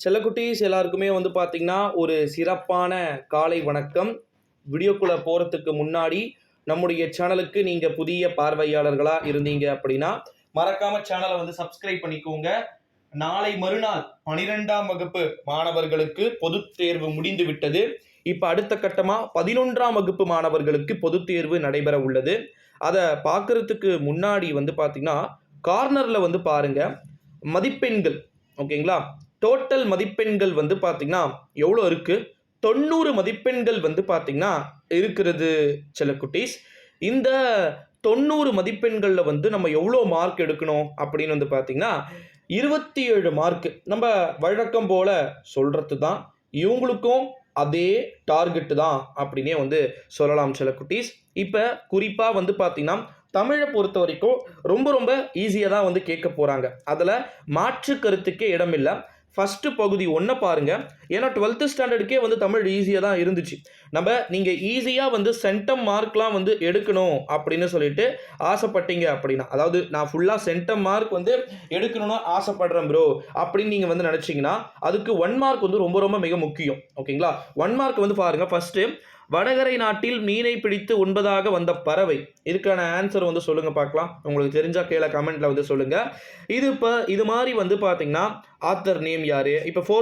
செல்லக்குட்டீஸ் எல்லாருக்குமே வந்து பார்த்தீங்கன்னா ஒரு சிறப்பான காலை வணக்கம். வீடியோக்குள்ளே போகிறதுக்கு முன்னாடி நம்முடைய சேனலுக்கு நீங்கள் புதிய பார்வையாளர்களாக இருந்தீங்க அப்படின்னா மறக்காமல் சேனலை வந்து சப்ஸ்கிரைப் பண்ணிக்கோங்க. நாளை மறுநாள் 12ஆம் வகுப்பு மாணவர்களுக்கு பொதுத் தேர்வு முடிந்து விட்டது. இப்போ அடுத்த கட்டமாக 11ஆம் வகுப்பு மாணவர்களுக்கு பொதுத் தேர்வு நடைபெற உள்ளது. அதை பார்க்கறதுக்கு முன்னாடி வந்து பார்த்தீங்கன்னா கார்னரில் வந்து பாருங்கள் மதிப்பெண்கள். ஓகேங்களா, டோட்டல் மதிப்பெண்கள் வந்து பார்த்தீங்கன்னா எவ்வளோ இருக்குது? 90 மதிப்பெண்கள் வந்து பார்த்தீங்கன்னா இருக்கிறது செல்லக்குட்டீஸ். இந்த 90 மதிப்பெண்களில் வந்து நம்ம எவ்வளோ மார்க் எடுக்கணும் அப்படின்னு வந்து பார்த்தீங்கன்னா 27 மார்க்கு. நம்ம வழக்கம் போல் சொல்கிறது தான், இவங்களுக்கும் அதே டார்கெட்டு தான் அப்படின்னே வந்து சொல்லலாம் செல்லக்குட்டீஸ். இப்போ குறிப்பாக வந்து பார்த்தீங்கன்னா தமிழை பொறுத்த வரைக்கும் ரொம்ப ரொம்ப ஈஸியாக தான் வந்து கேட்க போகிறாங்க. அதில் மாற்று கருத்துக்கே இடமில்லை. ஃபஸ்ட்டு பகுதி 1 பாருங்கள். ஏன்னா 12th ஸ்டாண்டர்டுக்கே வந்து தமிழ் ஈஸியாக தான் இருந்துச்சு. நீங்கள் ஈஸியாக வந்து சென்டம் மார்க்லாம் வந்து எடுக்கணும் அப்படின்னு சொல்லிட்டு ஆசைப்பட்டீங்க அப்படின்னா, அதாவது நான் ஃபுல்லாக சென்டம் மார்க் வந்து எடுக்கணும்னு ஆசைப்படுறேன் ப்ரோ அப்படின்னு நீங்கள் வந்து நினச்சிங்கன்னா அதுக்கு 1 மார்க் வந்து ரொம்ப ரொம்ப மிக முக்கியம். ஓகேங்களா, 1 மார்க் வந்து பாருங்கள். ஃபஸ்ட்டு வடகரை நாட்டில் மீனை பிடித்து உண்பதாக வந்த பறவை. இதுக்கான ஆன்சர் வந்து சொல்லுங்கள் பார்க்கலாம். உங்களுக்கு தெரிஞ்சால் கீழே கமெண்ட்டில் வந்து சொல்லுங்கள். இது மாதிரி வந்து பார்த்தீங்கன்னா ஆத்தர் நேம் யார்? இப்போ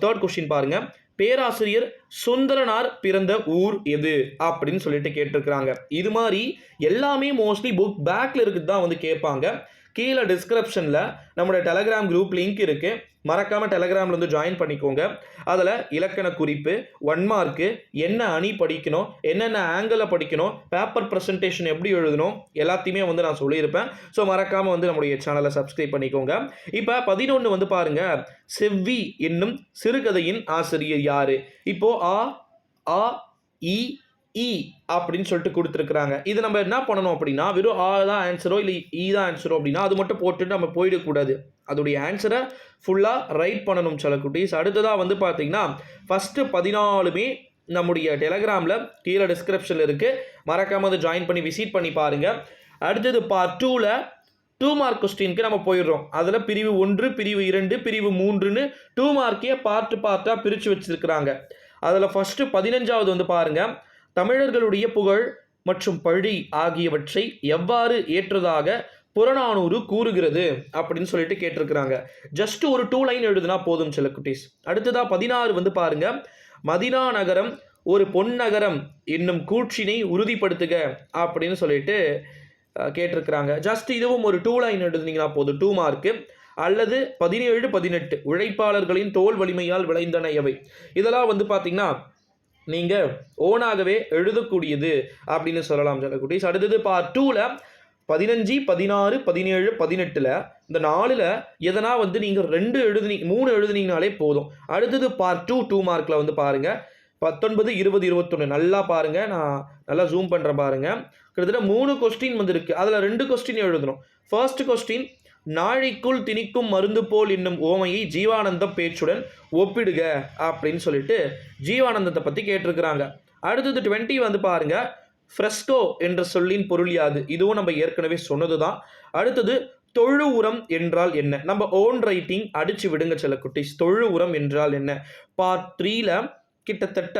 தேர்ட் கொஸ்டின் பாருங்கள். பேராசிரியர் சுந்தரனார் பிறந்த ஊர் எது அப்படின்னு சொல்லிட்டு கேட்டிருக்கிறாங்க. இது மாதிரி எல்லாமே மோஸ்ட்லி புக் பேக்கில் இருக்குது தான் வந்து கேட்பாங்க. கீழே டிஸ்கிரிப்ஷனில் நம்மளோட டெலகிராம் குரூப் லிங்க் இருக்குது. மறக்காமல் டெலகிராமில் வந்து ஜாயின் பண்ணிக்கோங்க. அதில் இலக்கண குறிப்பு, 1 மார்க்கு, என்ன அணி படிக்கணும், என்னென்ன ஆங்கிளில் படிக்கணும், பேப்பர் ப்ரெசன்டேஷன் எப்படி எழுதணும், எல்லாத்தையுமே வந்து நான் சொல்லியிருப்பேன். ஸோ மறக்காமல் வந்து நம்முடைய சேனலை சப்ஸ்கிரைப் பண்ணிக்கோங்க. இப்போ 11 வந்து பாருங்கள். செவ்வி என்னும் சிறுகதையின் ஆசிரியர் யார்? இப்போது ஆ இ இ அப்படின்னு சொல்லிட்டு கொடுத்துருக்குறாங்க. இது நம்ம என்ன பண்ணணும் அப்படின்னா, வெறும் ஆ தான் ஆன்சரோ இல்லை இ தான் ஆன்சரோ அப்படின்னா அது மட்டும் போட்டுட்டு நம்ம போயிடக்கூடாது. அதோடைய ஆன்சரை ஃபுல்லாக ரைட் பண்ணணும் செல்லக்குட்டீஸ். அடுத்ததாக வந்து பார்த்தீங்கன்னா ஃபஸ்ட்டு 14மே நம்முடைய டெலகிராமில் கீழே டிஸ்கிரிப்ஷனில் இருக்குது. மறக்காமல் அதை ஜாயின் பண்ணி விசிட் பண்ணி பாருங்கள். அடுத்தது பார்ட் 2ல் 2 மார்க் கொஸ்டினுக்கு நம்ம போயிடுறோம். அதில் பிரிவு 1, பிரிவு 2, பிரிவு 3ன்னு 2 மார்க்கே பார்ட்டாக பிரித்து வச்சுருக்கிறாங்க. அதில் ஃபஸ்ட்டு 15வது வந்து பாருங்கள். தமிழர்களுடைய புகழ் மற்றும் பழி ஆகியவற்றை எவ்வாறு ஏற்றதாக புறநானூறு கூறுகிறது அப்படின்னு சொல்லிட்டு கேட்டிருக்கிறாங்க. ஜஸ்ட் ஒரு 2 லைன் எழுதுனா போதும் செல்லக்குட்டீஸ். அடுத்ததா 16 வந்து பாருங்க. மதினா நகரம் ஒரு பொன்னகரம் என்னும் கூற்றினை உறுதிப்படுத்துக அப்படின்னு சொல்லிட்டு கேட்டிருக்கிறாங்க. ஜஸ்ட் இதுவும் ஒரு 2 லைன் எழுதுனீங்கன்னா போதும், 2 மார்க்கு. அல்லது 17, 18 உழைப்பாளர்களின் தோல் வலிமையால் விளைந்தன எவை. இதெல்லாம் வந்து பார்த்தீங்கன்னா நீங்கள் ஓனாகவே எழுதக்கூடியது அப்படின்னு சொல்லலாம் செல்லக்குட்டீஸ். அடுத்தது பார்ட் 2ல் 15, 16, 17, 18 இந்த 4ல் எதனா வந்து நீங்கள் 3 எழுதுனீங்கனாலே போதும். அடுத்தது பார்ட் 2 மார்க்கில் வந்து பாருங்கள். 19, 20, 21 நல்லா பாருங்கள். நான் நல்லா ஜூம் பண்ணுறேன் பாருங்கள். கிட்டத்தட்ட 3 கொஸ்டின் வந்து இருக்குது. அதில் 2 கொஸ்டின் எழுதணும். ஃபர்ஸ்ட் கொஸ்டின், நாழிக்குள் திணிக்கும் மருந்து போல் என்னும் ஓமையை ஜீவானந்தம் பேச்சுடன் ஒப்பிடுக அப்படின்னு சொல்லிட்டு ஜீவானந்தத்தை பற்றி கேட்டிருக்கிறாங்க. அடுத்தது 20 வந்து பாருங்க. ஃப்ரெஸ்கோ என்ற சொல்லின் பொருள் யாது? இதுவும் நம்ம ஏற்கனவே சொன்னது தான். அடுத்தது தொழு உரம் என்றால் என்ன? நம்ம ஓன் ரைட்டிங் அடிச்சு விடுங்க செல்லக்குட்டீஸ். தொழு உரம் என்றால் என்ன? பார்ட் 3ல் கிட்டத்தட்ட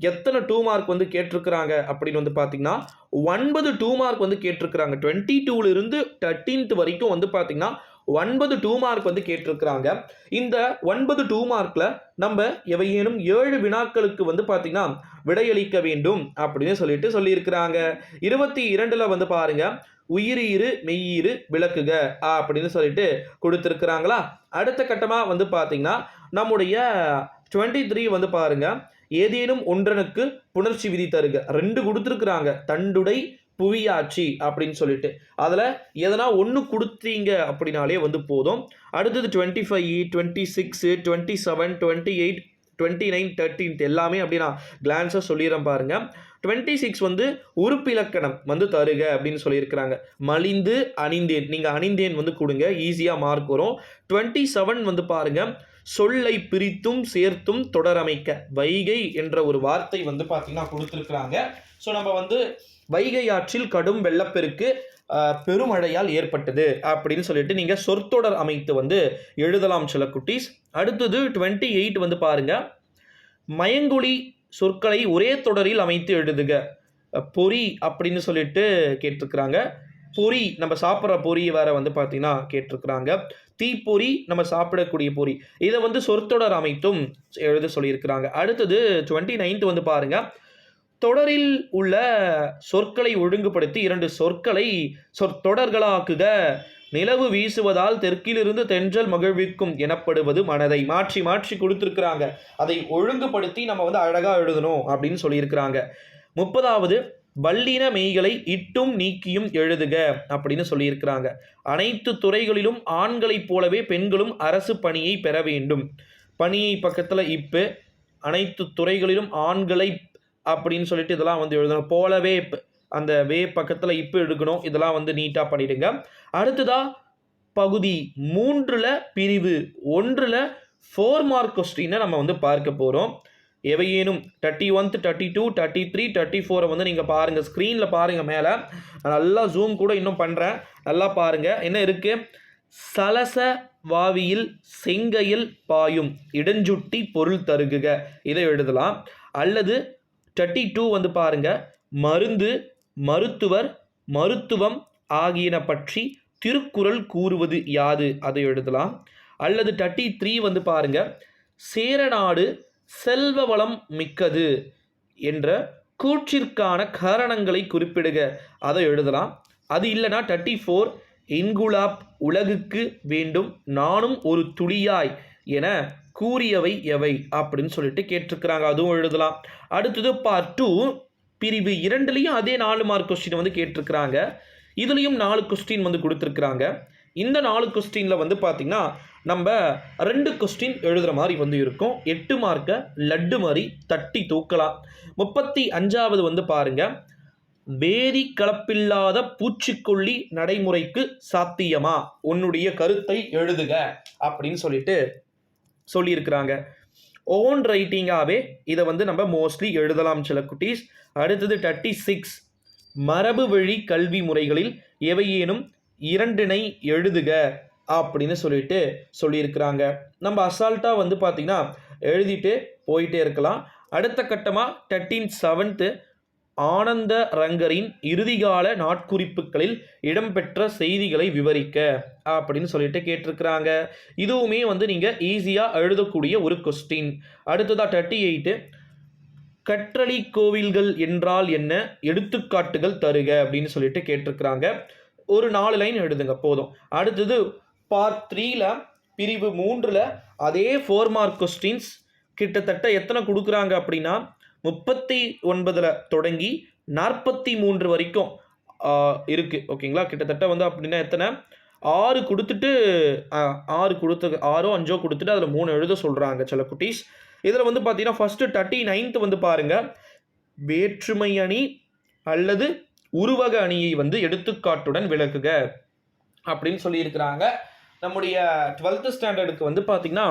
எத்தனை 2 மார்க் வந்து கேட்டிருக்கிறாங்க அப்படின்னு வந்து பார்த்தீங்கன்னா 9 2 மார்க் வந்து கேட்டிருக்கிறாங்க. 22லிருந்து 13th வரைக்கும் வந்து பார்த்தீங்கன்னா 9 2 மார்க் வந்து கேட்டிருக்கிறாங்க. இந்த 9 2 மார்க்கில் நம்ம எவையேனும் 7 வினாக்களுக்கு வந்து பார்த்தீங்கன்னா விடையளிக்க வேண்டும் அப்படின்னு சொல்லியிருக்கிறாங்க. 22ல் வந்து பாருங்க, உயிரீறு மெய்யீறு விளக்குக அப்படின்னு சொல்லிட்டு கொடுத்துருக்குறாங்களா. அடுத்த கட்டமாக வந்து பார்த்தீங்கன்னா நம்முடைய 23 வந்து பாருங்க. ஏதேனும் ஒன்றனுக்கு புணர்ச்சி விதி தருக. 2 கொடுத்துருக்குறாங்க. தண்டுடை புவியாட்சி அப்படின்னு சொல்லிட்டு அதில் எதனா ஒன்று கொடுத்தீங்க அப்படின்னாலே வந்து போதும். அடுத்தது 25, 26, 27, 28, 29, 13 எல்லாமே அப்படி நான் கிளான்ஸாக சொல்லிடுறேன் பாருங்க. 26 வந்து உறுப்பிலக்கணம் வந்து தருக அப்படின்னு சொல்லியிருக்கிறாங்க. மலிந்து அணிந்தேன், நீங்கள் அணிந்தேன் வந்து கொடுங்க, ஈஸியாக மார்க் வரும். 27 வந்து பாருங்க, சொல்லை பிரித்தும் சேர்த்தும் தொடரமைக்க. வைகை என்ற ஒரு வார்த்தை வந்து பார்த்தீங்கன்னா கொடுத்துருக்குறாங்க. ஸோ நம்ம வந்து வைகை ஆற்றில் கடும் வெள்ளப்பெருக்கு பெருமழையால் ஏற்பட்டது அப்படின்னு சொல்லிட்டு நீங்கள் சொற்றொடர் அமைத்து வந்து எழுதலாம் சில குட்டீஸ். அடுத்தது 28 வந்து பாருங்க, மயங்கொலி சொற்களை ஒரே தொடரில் அமைத்து எழுதுக. பொறி அப்படின்னு சொல்லிட்டு கேட்டிருக்கிறாங்க. பொறி நம்ம சாப்பிட்ற பொறி வேற வந்து பார்த்தீங்கன்னா கேட்டிருக்கிறாங்க. தீப்பொறி நம்ம சாப்பிடக்கூடிய பொறி. இதை வந்து சொற்றொடர் அமைத்தும் எழுத சொல்லியிருக்கிறாங்க. அடுத்தது 29 வந்து பாருங்க, தொடரில் உள்ள சொற்களை ஒழுங்குபடுத்தி 2 சொற்களை சொற்றொடர்களாக்குக. நிலவு வீசுவதால் தெற்கிலிருந்து தென்றல் மகிழ்விக்கும் எனப்படுவது மனதை. மாற்றி மாற்றி கொடுத்துருக்குறாங்க. அதை ஒழுங்குபடுத்தி நம்ம வந்து அழகாக எழுதணும் அப்படின்னு சொல்லியிருக்கிறாங்க. 30வது, வல்லின மெய்களை இட்டும் நீக்கியும் எழுதுக அப்படின்னு சொல்லியிருக்கிறாங்க. அனைத்து துறைகளிலும் ஆண்களைப் போலவே பெண்களும் அரசு பணியை பெற வேண்டும். பணியை பக்கத்தில் இப்பு, அனைத்து துறைகளிலும் ஆண்களை அப்படின்னு சொல்லிட்டு இதெல்லாம் வந்து எழுதணும். போலவே அந்த வே பக்கத்தில் இப்பு எடுக்கணும். இதெல்லாம் வந்து நீட்டாக பண்ணிடுங்க. அடுத்ததா பகுதி 3ல் பிரிவு 1ல் 4 மார்க் கொஸ்டினை நம்ம வந்து பார்க்க போகிறோம். எவையேனும் 31, 32, 33, 34 வந்து நீங்கள் பாருங்கள், ஸ்க்ரீனில் பாருங்கள். மேலே நல்லா ஜூம் கூட இன்னும் பண்ணுறேன், நல்லா பாருங்கள். என்ன இருக்குது? சலச வாவியில் செங்கையில் பாயும் இடஞ்சுட்டி பொருள் தருகுக, இதை எழுதலாம். அல்லது 32 வந்து பாருங்க, மருந்து, மருத்துவர், மருத்துவம் ஆகியன பற்றி திருக்குறள் கூறுவது யாது, அதை எழுதலாம். அல்லது 33 வந்து பாருங்க, சேரநாடு செல்வ வளம் மிக்கது என்ற கூற்றிற்கான காரணங்களை குறிப்பிடுக, அதை எழுதலாம். அது இல்லைனா 34, இன்குலாப் உலகுக்கு வேண்டும் நானும் ஒரு துளியாய் என கூறியவை எவை அப்படின்னு சொல்லிட்டு கேட்டிருக்கிறாங்க, அதுவும் எழுதலாம். அடுத்தது பார்ட் 2 பிரிவு 2லையும் அதே 4 மார்க் கொஸ்டின் வந்து கேட்டிருக்கிறாங்க. இதுலேயும் 4 கொஸ்டின் வந்து கொடுத்துருக்குறாங்க. இந்த 4 கொஸ்டினில் வந்து பார்த்திங்கன்னா நம்ம 2 கொஸ்டின் எழுதுகிற மாதிரி வந்து இருக்கும். 8 மார்க்கை லட்டு மாதிரி தட்டி தூக்கலாம். 35வது வந்து பாருங்கள், வேதி கலப்பில்லாத பூச்சிக்கொல்லி நடைமுறைக்கு சாத்தியமா, உன்னுடைய கருத்தை எழுதுக அப்படின்னு சொல்லிட்டு சொல்லியிருக்கிறாங்க. ஓன் ரைட்டிங்காகவே இதை வந்து நம்ம மோஸ்ட்லி எழுதலாம் சில குட்டீஸ். அடுத்தது 36, மரபு வழி கல்வி முறைகளில் எவையேனும் 2 எழுதுக அப்படின்னு சொல்லிட்டு சொல்லியிருக்கிறாங்க. நம்ம அசால்ட்டாக வந்து பார்த்திங்கன்னா எழுதிட்டு போயிட்டே இருக்கலாம். அடுத்த கட்டமாக 13, ஆனந்த ரங்கரின் இறுதிகால நாட்குறிப்புகளில் இடம்பெற்ற செய்திகளை விவரிக்க அப்படின்னு சொல்லிட்டு கேட்டிருக்கிறாங்க. இதுவுமே வந்து நீங்கள் ஈஸியாக எழுதக்கூடிய ஒரு கொஸ்டின். அடுத்ததாக 38, கற்றளி கோவில்கள் என்றால் என்ன, எடுத்துக்காட்டுகள் தருக அப்படின்னு சொல்லிட்டு கேட்டிருக்கிறாங்க. ஒரு 4 லைன் எழுதுங்க போதும். அடுத்தது பார்ட் 3ல் பிரிவு 3ல் அதே 4 மார்க் கொஸ்டின்ஸ் கிட்டத்தட்ட எத்தனை கொடுக்குறாங்க அப்படின்னா 39 தொடங்கி 43 வரைக்கும் இருக்குது. ஓகேங்களா? கிட்டத்தட்ட வந்து அப்படின்னா எத்தனை, 6 கொடுத்துட்டு 6ஓ 5ஓ கொடுத்துட்டு அதில் 3 எழுத சொல்கிறாங்க சில குட்டீஸ். இதில் வந்து பார்த்தீங்கன்னா ஃபஸ்ட்டு 39 வந்து பாருங்கள், வேற்றுமை அணி அல்லது உருவக அணியை வந்து எடுத்துக்காட்டுடன் விளக்குக அப்படின்னு சொல்லியிருக்கிறாங்க. நம்முடைய 12th ஸ்டாண்டர்டுக்கு வந்து பார்த்திங்கன்னா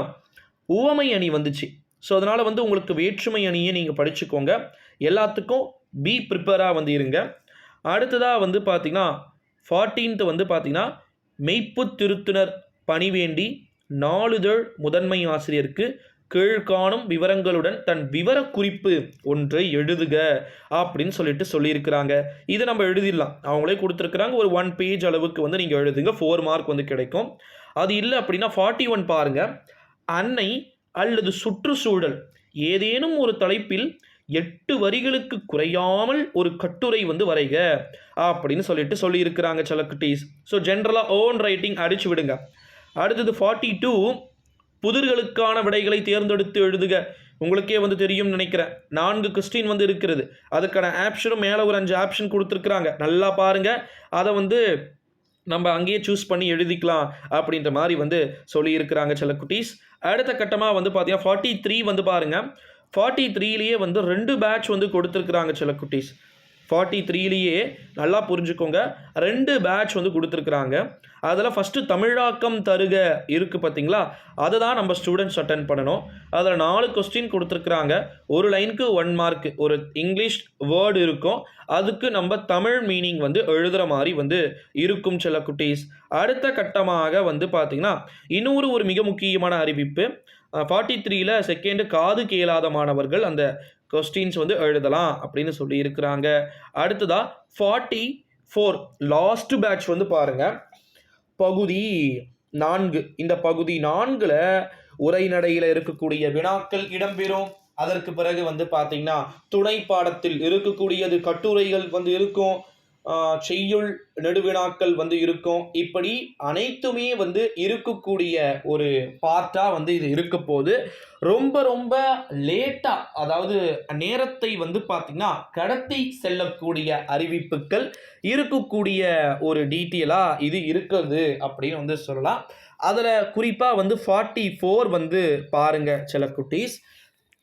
உவமை அணி வந்துச்சு. ஸோ அதனால் வந்து உங்களுக்கு வேற்றுமை அணியை நீங்கள் படிச்சுக்கோங்க. எல்லாத்துக்கும் பி ப்ரிப்பேராக வந்து இருங்க. அடுத்ததாக வந்து பார்த்திங்கன்னா 14th வந்து பார்த்திங்கன்னா மெய்ப்பு திருத்துனர் பணிவேண்டி நாளிதழ் முதன்மை ஆசிரியருக்கு கீழ்காணும் விவரங்களுடன் தன் விவர குறிப்பு ஒன்றை எழுதுக அப்படின்னு சொல்லியிருக்கிறாங்க. இதை நம்ம எழுதிடலாம், அவங்களே கொடுத்துருக்குறாங்க. ஒரு 1 பேஜ் அளவுக்கு வந்து நீங்கள் எழுதுங்க, 4 மார்க் வந்து கிடைக்கும். அது இல்லை அப்படின்னா 41 பாருங்கள், அன்னை அல்லது சுற்றுச்சூழல் ஏதேனும் ஒரு தலைப்பில் 8 வரிகளுக்கு குறையாமல் ஒரு கட்டுரை வந்து வரைக அப்படின்னு சொல்லியிருக்கிறாங்க சில குட்டீஸ். ஸோ ஜென்ரலாக ஓன் ரைட்டிங் அடிச்சு விடுங்க. அடுத்தது 42, புதிர்களுக்கான விடைகளை தேர்ந்தெடுத்து எழுதுக. உங்களுக்கே வந்து தெரியும் நினைக்கிறேன், 4 கொஸ்டின் வந்து இருக்கிறது. அதுக்கான ஆப்ஷனும் மேலே ஒரு 5 ஆப்ஷன் கொடுத்துருக்குறாங்க, நல்லா பாருங்கள். அதை வந்து நம்ம அங்கேயே சூஸ் பண்ணி எழுதிக்கலாம் அப்படின்ற மாதிரி வந்து சொல்லியிருக்கிறாங்க சில குட்டீஸ். அடுத்த கட்டமாக வந்து பார்த்தீங்கன்னா 43 வந்து பாருங்கள், 43லேயே வந்து 2 பேட்ச் வந்து கொடுத்துருக்குறாங்க சில குட்டீஸ். 43லேயே நல்லா புரிஞ்சுக்கோங்க, 2 பேட்ச் வந்து கொடுத்துருக்குறாங்க. அதில் ஃபஸ்ட்டு தமிழாக்கம் தருக இருக்குது பார்த்தீங்களா, அதை தான் நம்ம ஸ்டூடெண்ட்ஸ் அட்டன் பண்ணணும். அதில் 4 கொஸ்டின் கொடுத்துருக்குறாங்க. ஒரு லைனுக்கு 1 மார்க். ஒரு இங்கிலீஷ் வேர்டு இருக்கும், அதுக்கு நம்ம தமிழ் மீனிங் வந்து எழுதுகிற மாதிரி வந்து இருக்கும் சில குட்டீஸ். அடுத்த கட்டமாக வந்து பார்த்திங்கன்னா இன்னொரு ஒரு மிக முக்கியமான அறிவிப்பு, 43ல் செகண்டு காது கேளாத மாணவர்கள் அந்த கொஸ்டின்ஸ் வந்து எழுதலாம் அப்படின்னு சொல்லி இருக்கிறாங்க. அடுத்ததா 44 லாஸ்ட் பேட்ச் வந்து பாருங்க, பகுதி 4. இந்த பகுதி 4ல் உரைநடையில் இருக்கக்கூடிய வினாக்கள் இடம்பெறும். அதற்கு பிறகு வந்து பார்த்தீங்கன்னா துணை பாடத்தில் இருக்கக்கூடியது கட்டுரைகள் வந்து இருக்கும், செய்யுள் நெடுவினாக்கள் வந்து இருக்கும். இப்படி அனைத்துமே வந்து இருக்கக்கூடிய ஒரு பார்ட்டாக வந்து இது இருக்க போது ரொம்ப ரொம்ப லேட்டாக, அதாவது நேரத்தை வந்து பார்த்திங்கன்னா கடத்தி செல்லக்கூடிய அறிவிப்புகள் இருக்கக்கூடிய ஒரு டீட்டெயிலாக இது இருக்கிறது அப்படின்னு வந்து சொல்லலாம். அதில் குறிப்பாக வந்து 44 வந்து பாருங்கள் சில குட்டீஸ்.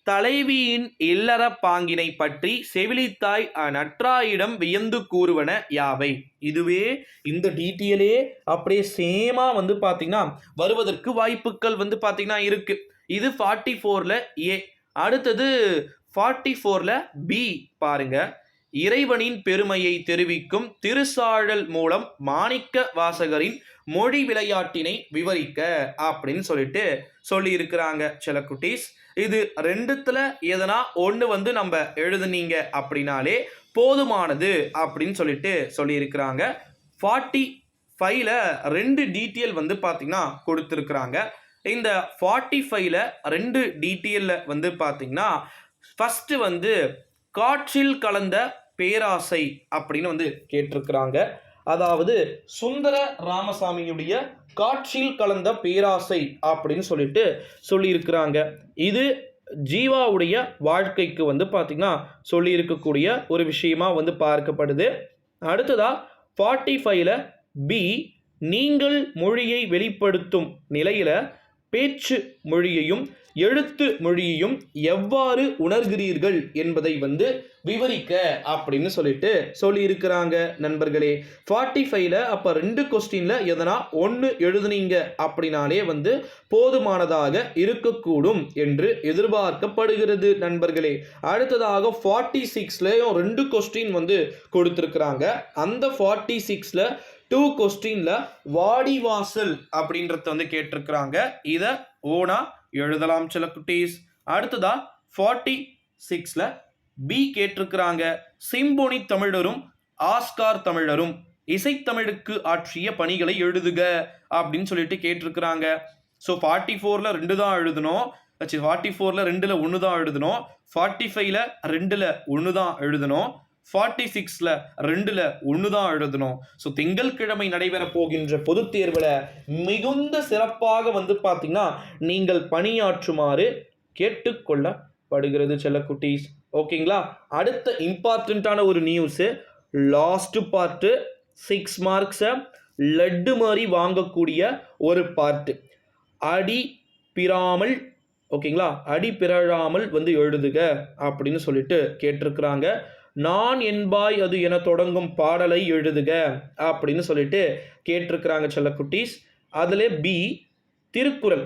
தலைவியின் இல்லற பாங்கினை பற்றி செவிலித்தாய் நற்றாயிடம் வியந்து கூறுவன யாவை. இதுவே இந்த டீட்டெயிலே அப்படியே சேமா வந்து பார்த்தீங்கன்னா வருவதற்கு வாய்ப்புகள் வந்து பார்த்தீங்கன்னா இருக்கு. இது 44ல் ஏ. அடுத்தது 44ல் பி பாருங்க, இறைவனின் பெருமையை தெரிவிக்கும் திருசாழல் மூலம் மாணிக்க வாசகரின் மொழி விளையாட்டினை விவரிக்க அப்படின்னு சொல்லிட்டு சொல்லி இருக்கிறாங்க சில குட்டீஸ். இது 2த்துல எதனா ஒன்று வந்து நம்ம எழுதுனீங்க அப்படின்னாலே போதுமானது அப்படின்னு சொல்லிட்டு சொல்லியிருக்கிறாங்க. 45ல் 2 டீட்டெயில் வந்து பார்த்திங்கன்னா கொடுத்துருக்குறாங்க. இந்த 45ல் 2 டீட்டெயிலில் வந்து பார்த்திங்கன்னா ஃபஸ்ட்டு வந்து காற்றில் கலந்த பேராசை அப்படின்னு வந்து கேட்டிருக்கிறாங்க. அதாவது சுந்தர ராமசாமியுடைய காற்றில் கலந்த பேராசை அப்படின்னு சொல்லிட்டு சொல்லியிருக்கிறாங்க. இது ஜீவாவுடைய வாழ்க்கைக்கு வந்து பார்த்திங்கன்னா சொல்லியிருக்கக்கூடிய ஒரு விஷயமா வந்து பார்க்கப்படுது. அடுத்ததா 45ல் பி, நீங்கள் மொழியை வெளிப்படுத்தும் நிலையில் பேச்சு மொழியையும் எழுத்து மொழியையும் எவ்வாறு உணர்கிறீர்கள் என்பதை வந்து விவரிக்க அப்படின்னு சொல்லிட்டு சொல்லியிருக்கிறாங்க நண்பர்களே. 45ல் அப்போ 2 கொஸ்டினில் எதனா ஒன்று எழுதுனீங்க அப்படின்னாலே வந்து போதுமானதாக இருக்கக்கூடும் என்று எதிர்பார்க்கப்படுகிறது நண்பர்களே. அடுத்ததாக 46லேயும் 2 கொஸ்டின் வந்து கொடுத்துருக்குறாங்க. அந்த 46ல் 2 கொஸ்டினில் வாடிவாசல் அப்படின்றத வந்து கேட்டிருக்கிறாங்க. இதை ஓனா எழுதலாம் சில குட்டீஸ். அடுத்ததா 46ல் பி கேட்டிருக்கிறாங்க, சிம்பொனி தமிழரும் ஆஸ்கார் தமிழரும் இசைத்தமிழுக்கு ஆற்றிய பணிகளை எழுதுக அப்படின்னு சொல்லிட்டு கேட்டிருக்கிறாங்க. ஸோ 44ல் 2 தான் எழுதணும், 44ல் 2ல் 1 தான் எழுதணும், 45ல் 2ல் 1 தான் எழுதணும், 46ல் 2ல் 1 தான் எழுதணும். ஸோ திங்கட்கிழமை நடைபெற போகின்ற பொதுத் தேர்வில் மிகுந்த சிறப்பாக வந்து பார்த்தீங்கன்னா நீங்கள் பணியாற்றுமாறு கேட்டுக்கொள்ளப்படுகிறது செல்ல குட்டீஸ். ஓகேங்களா. அடுத்த இம்பார்ட்டண்ட்டான ஒரு நியூஸு, லாஸ்ட் பார்ட்டு 6 மார்க்ஸை லட்டு மாதிரி வாங்கக்கூடிய ஒரு பார்ட்டு, அடி பிராமல், ஓகேங்களா, அடி பிறழாமல் வந்து எழுதுக அப்படின்னு சொல்லிட்டு கேட்டிருக்கிறாங்க. நான் என்பாய் அது என தொடங்கும் பாடலை எழுதுக அப்படின்னு சொல்லிட்டு கேட்டிருக்கிறாங்க செல்ல குட்டீஸ். அதில் பி, திருக்குறள்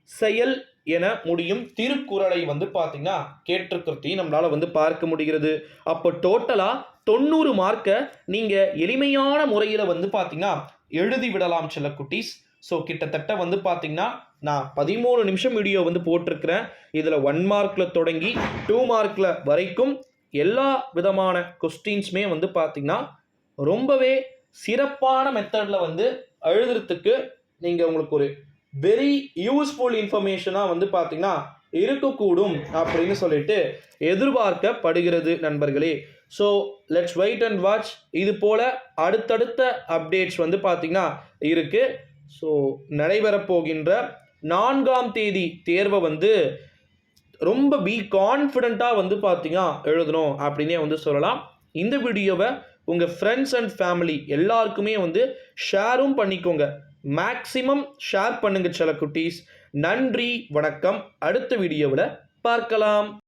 செயல் என முடியும் திருக்குறளை வந்து பார்த்தீங்கன்னா கேட்டிருக்கிறதையும் நம்மளால் வந்து பார்க்க முடிகிறது. அப்போ டோட்டலாக 90 மார்க்கை நீங்கள் எளிமையான முறையில் வந்து பார்த்தீங்கன்னா எழுதி விடலாம் செல்ல குட்டீஸ். ஸோ கிட்டத்தட்ட வந்து பார்த்தீங்கன்னா நான் 13 நிமிஷம் வீடியோ வந்து போட்டிருக்கிறேன். இதில் 1 மார்க்கில் தொடங்கி 2 மார்க்கில் வரைக்கும் எல்லா விதமான கொஸ்டின்ஸுமே வந்து பார்த்திங்கன்னா ரொம்பவே சிறப்பான மெத்தடில் வந்து எழுதுறதுக்கு நீங்கள் உங்களுக்கு ஒரு வெரி யூஸ்ஃபுல் இன்ஃபர்மேஷனாக வந்து பார்த்திங்கன்னா இருக்கக்கூடும் அப்படின்னு சொல்லிட்டு எதிர்பார்க்கப்படுகிறது நண்பர்களே. So let's wait and watch. இது போல் அடுத்தடுத்த அப்டேட்ஸ் வந்து பார்த்திங்கன்னா இருக்குது. ஸோ நடைபெறப்போகின்ற 4ஆம் தேதி தேர்வை வந்து ரொம்ப கான்ஃபிடெண்ட்டாக வந்து பார்த்தீங்கன்னா எழுதணும் அப்படின்னே வந்து சொல்லலாம். இந்த வீடியோவை உங்கள் ஃப்ரெண்ட்ஸ் அண்ட் ஃபேமிலி எல்லாருக்குமே வந்து ஷேரும் பண்ணிக்கோங்க. மேக்ஸிமம் ஷேர் பண்ணுங்கள் சில குட்டீஸ். நன்றி, வணக்கம். அடுத்த வீடியோவில் பார்க்கலாம்.